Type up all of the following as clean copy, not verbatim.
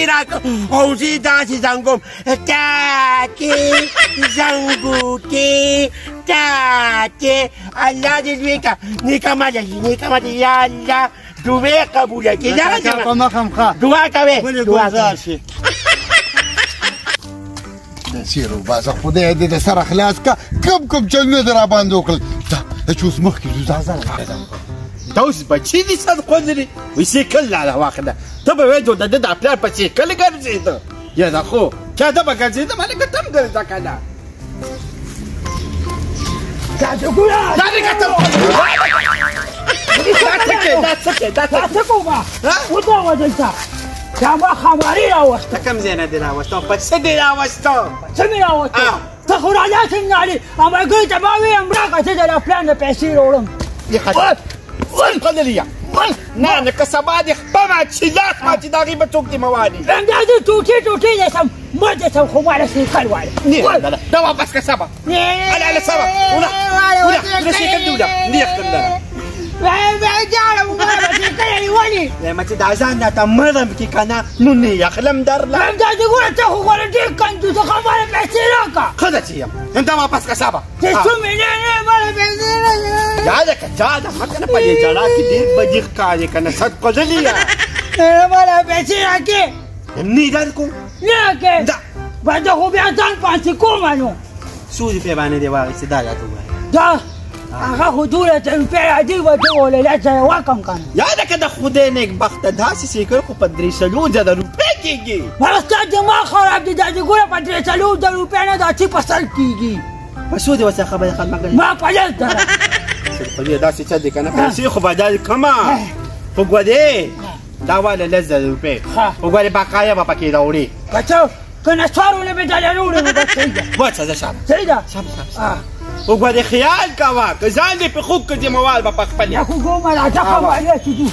پیسې راکړه او زه یې داسې زنګ کوم ټاټې زنګوټې ټاټې الله دې لوی کړه نیک عمله شي نیک عمله یا الله دعا قبوله کړي دغه په مخ هم ښه دعا کوې ګلزار شي سیر وباسه خدای دې د سره خلاص که کوم چلونه دې راباندې وکړل دا چې اوس مخکې ځو دا اوس بچي دي صدقه لري وایي سیکل لاله واخله ته به وایې د ده د پلار په سیکل ګرځېده یاده خو چا ته به ګرځېده مالکه ته هم ګرځه که نه دا څه کومه ودرېږه دلته دا ما خبري راوسته ته کوم ځای نه دې راوسته په څه دې راوسته څه مې راوسته ته خو راځه څنګه علي ملګري ته به ووایم راکړه زه د پلان نه پیسې راوړم صدقه لري نه نه که سبا دې خپله چې لاس ماتې د هغې به څوک دې موالي همدا زه ټوټې دې سم مړ دې سم خو ماله سیکل واله دا واپس که سبا هلا سبا ولا سیکل دې ولا نیختم لما چې دا ځان راته مرم کې که نه نو نه یخلم درله همدا دې ګوره ته خو غواړې ډېر کنجوس ښه ماله پیسې راکړه ښه ده چې یم همدا واپس که سبا چې څومره نه ماله پیسې راکړه دا ده که چا ده مه که نه په دې جړا کې ډېر بدي ښکارې که نه صدقه زلي ماله پیسې راکړې نه در کوم نه راکړې بس زه خو بیا ځان پانسې کومه نو څو روپۍ باندې دې واخېستې دا راته ووایه دا هغه خو 200 روپۍ راځي به ته ولې سره وکړم که نه یاده که د خدای نیکبخته داسې سیکل خو په 300 روپۍ کېږي مړه ستا دماغ خراب دی دا چې ګوره په 300 روپۍ نه دا چې په سل کېږي په څو دې ورسره خبرې ختمه کړې ما په لس دره په دې داسې څه دی که نه پیسې خو به دا کمه خو ګودې دا واله 10 روپۍ خو ګورې بقایا به پکې راوړې که څه که نسوارونه مې درله راوړې نو بس صحیح ده وڅه زه شابه صحیح ده وګورې خیال کوه که ځان دې په خوب کې دې موال به په خپل یا خو ګومه راځه خبرې چې دو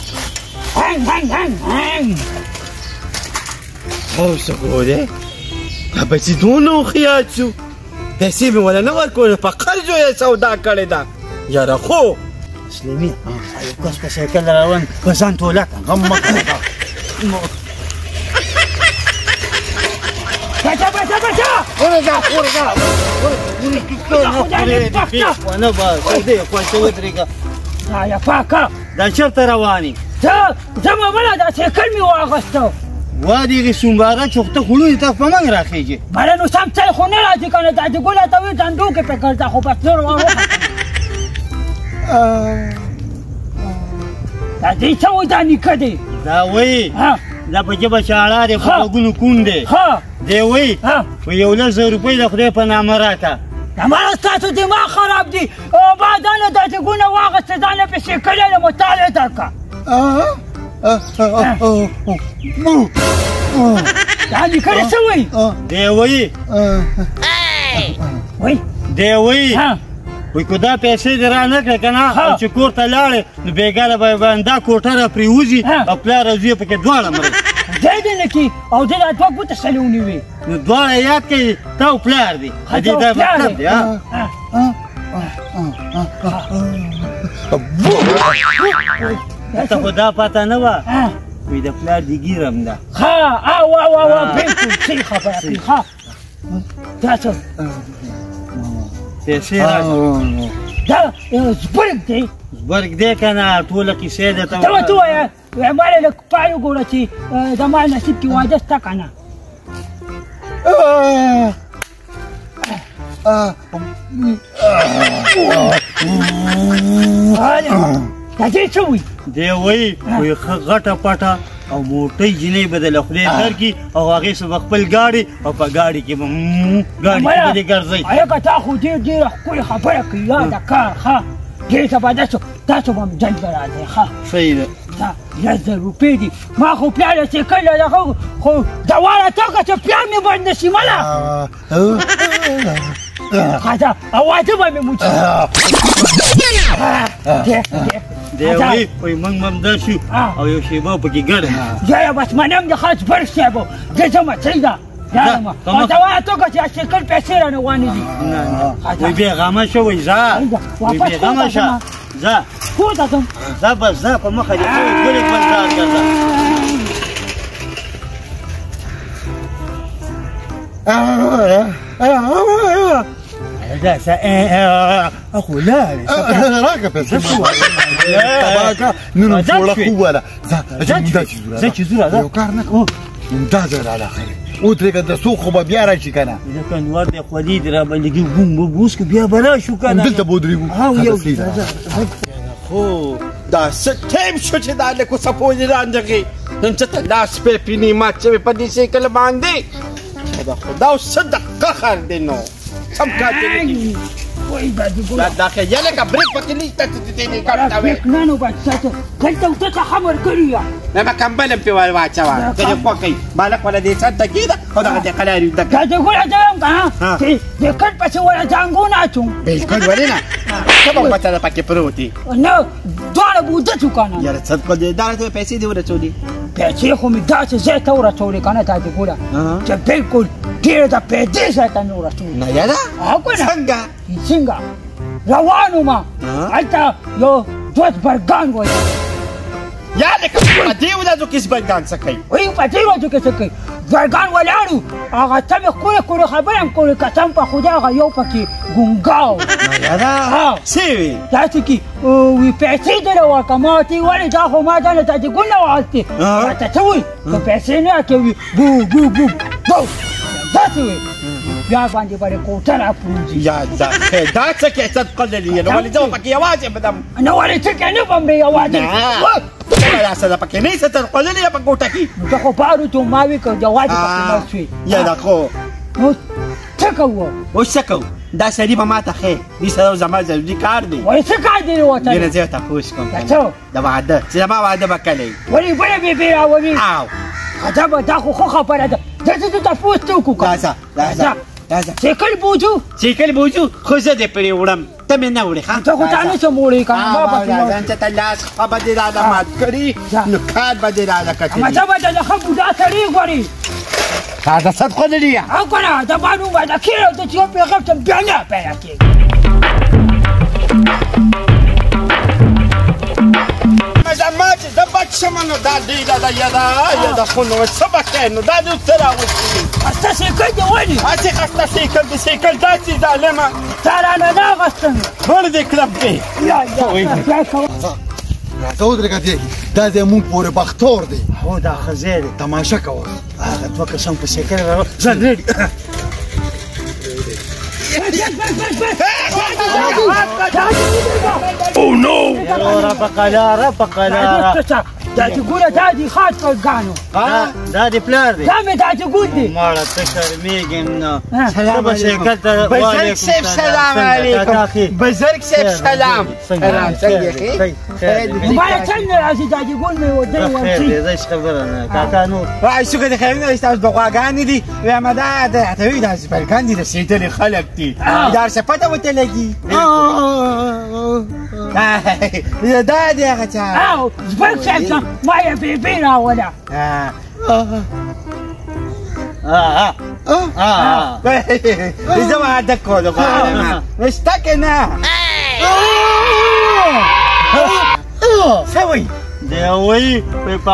هنګ اوس ګورې دا بچي دونه هوښیار شو پیسې مې وله نه ورکولې په قرضو یې سودا کړې ده یاره خو سلیمي یو کس په سایکل روان په ځان توله کړه غم مه کوه بچه ورځه ونه به سودی خوښه ودرېږه یا پاکه دا چېرته روانې زه مامله دا سیکل مې واخېسته وا دغې سومباره چوخته خوړونې ته په منګ راخېږي مړه نو سم څه خو نه راځي که نه دا چې ګوله ته وي ډنډو کې پې ګرځه خو بس نور دا دې څه وایي دا نیکه دی دا وایي دا په ژبه چاړه دی په غوږونو کوڼ دی دی وایي په 11 روپۍ د خدای په نامه راکړه مړه ستاسو دماغ خراب دی ما دا نه دا چې ګونه واخېسته دا نه پې سیکل یې مطالعه درکړه دا نیکه دی څه وایي دی وایي دی وایي وایي که دا پیسې دې را نه کړې که نه او چې کور ته لاړې نو بېګاله به دا کوټه را پرېوځي او پلار او زوی پکې دواړه مري ځای دې نه کړي او زه دا دوه ګوته سلې ونیوې نو دواړه یاد کړي تا او پلار دی د دې دا مطلب دی ته خو دا پته نه وه وایي د پلار دې ګیرم ده بلکل صحیح خبره کوي دا څه پیسې راځي دا زبرګ دی زبرګ دی که نه ټوله کیسې ده ته ته ووایه ما له پای وګوره چې زما نصیب کې واده شته که نه دا دې څه وایي دی وایي ښه غټه پټه او موټۍ جینۍ به د له خدای درکړي او هغې څه به خپل ګاډي او په ګاډي کې به دې ګرځئ هلکه تا خو ډېره ښکلې خبره کوي یاده کار ښه ډېر زبردست تاسو به مې جلد راځئ ښه صحیح ده دا 10 روپۍ دي ما خو پلار یې سیکل ده خو دواړه ته که چې پلار مې بند نه شي مله ښه اواده به مې موچي دی وایي موږ همدا شو او یو شیبه پکې ګډه یا بس منم د خاص بر صاحب زه ځم صحیح ده او دواړه ته که چې سیکل پیسې رانه وانهدي وایي بېغمه شوی ځه وایي بېغمه شه ځه کور ته ځم ځه بس ځه په مخه دې ګلې ګلزار ګرځه اخو لا راكب يا سيدي طباقه من فوق ولا زكي زورا یو کار نه کوم ممتاز على خير وترګه د سوخ به بیا راشي کنه اذا كان ورد خولید را باندې ګوم بوس کو بیا بلا شو کنه دلته بودريګو ها یو خو دا ستیم شو چې دا لکه سپوږی راندغې نن چې ته لاس په پینې مات شوې په دې سایکل باندې دا خدا صدقه خر دی نو سم کار دی وای باندې ګور دا که یله کا بریک پکې نشته ته دې کار تا وې نه نو بچاته دلته ته خبر کړی یا ما کمبلم په واچوا ته پکې بالک ولا دې څه کېده او دا دې قلاري دا دا ګور اځم کنه دې کټ پڅ ولا ځانګو نه چون بالکل ولې نه سبا پته پکې پروتي نو دوړ بوده تو کنه یاره صدقه دې دا ته پیسې دې ورچولې پیسې خو می داسې زه ته ورچولې کنه تا دې ګور چې بالکل ډېر دا پیسې زه ته نه ورچولې نه یاره هغه څنګه څنګه روانو ما هلته یو دوست برګان وایي یا لکه په دې ورځو کې سبنګان څه کوي وایي په دې ورځو کې څه کوي برګان ولاړو هغه ته مې کوله خبره هم کوله قسم په خدا هغه یو پکې ګونګاو یاره څه وي داسې کې وي پیسې دې راوړه ما ورته ویلې دا خو ما ځان ته دې ګونه واخیستې راته څه وایي که پیسې نه راکوي بو بو بو بو داسې وایي بیا باندې باندې کوټه راپروزي یا دا څه کې صدقه لري نو ولې زه پکې یوازې بدم نو ولې څه کې نه بم بې یوازې دا څه پکې نه څه صدقه لري په کوټه کې زه خو پارو ته ما وی که جواد پکې نو شوي یا دا خو نو څه کوو اوس څه کوو دا سړي به ما ته ښې دې سره زما ضروري کار دی وایي څه کار دی وطن دې نه زه تپوس کوم د واده چې زما واده به کله ولې بله بېبې راولي او عجبه دا خو ښه خبره ده دلته ته تپوس ته وکړو راځه سیکل بوجو سیکل بوجو خو زه دې پرې وړم ته مې نه وړې ښه ته خو تا نه شم وړی کنه ما پسې ځان ته لاس خوا به دې راله مات کړي نو کار به دې راله کتلي عجبه ده د ښه بوډا سړي ګورې دا صدقه لري او کنه د بانو وعده کېږي د چې یو پیغام ته بیا نه پیدا کېږي ما چې د بچ شم نو دا ډېره ده یاده خو نو څه به کوې نو دا دې ورته راوستلي خسته سیکل دې ولې هسې خسته سیکل د سیکل داسې ظالمه تا رانه نه اخېستم بړ دې کړم دې راځه ودرېږه دې دا زموږ پورې بختور دی هو دا خزه دی تماشه کوه هغه دوه کسان په سیکل را زه ریډي Oh no! رپقلاره دا چې ګوره دا دې خاص کړګانو دا دې پلار دی دا مې دا چې ګود دی ماړه ته شرمېږم نه سلام علیکم بزرگ صاحب سلام علیکم بزرگ صاحب سلام مبارک څنګه راځي دا چې ګول مې ودی ورچی زه خبره نه کاکا نور وای څوک دې خیر نه استاس بغواګان دي وایم دا ته وی دا سپرکان دي رسیدل خلک دي دا څه پته وته لګي دا دې هغه چا او زبرګ صاحب ما یې بیبي راوله زه واده کولو غواړم نشته که نه څه وایي دی وایي په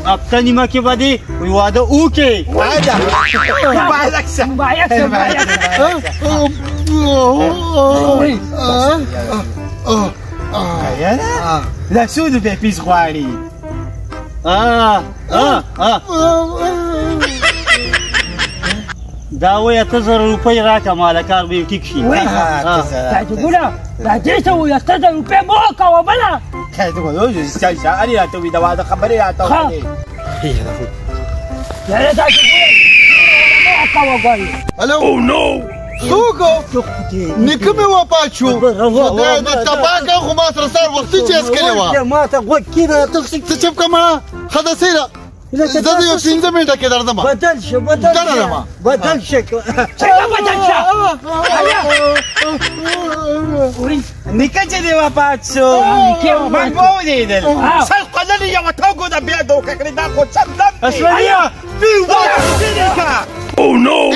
هفته نیمه کې به دې واده وکړې مبارک شه مبارک شه لاسونو به پیس غواړي دا وایي 8000 روپۍ راکړه ماله کار به یې ټیک شي دا چې ګوره دا دې ته وایي 8000 روپۍ مه ورکوه بله شاعري راته وي د واده خبرې راته وکړې یاره دا چې ګوره مه ورکوه ګورې هلو څوک نیکه مې وفات شو د تباکه خو ما سره سهار وختي چیز کړې وه ما ته غوږ کېږده ته چپ که مړه ښه ده سیده زه د یو 15 منټه کې درځم بدل شه بدل شه څنګه بدل شه نیکه چې دې وفات شو موږ ولیدل سل قللې یوه توګو ده بیا دوکه کړې دا خو څه دم دی اسمانیه Oh no!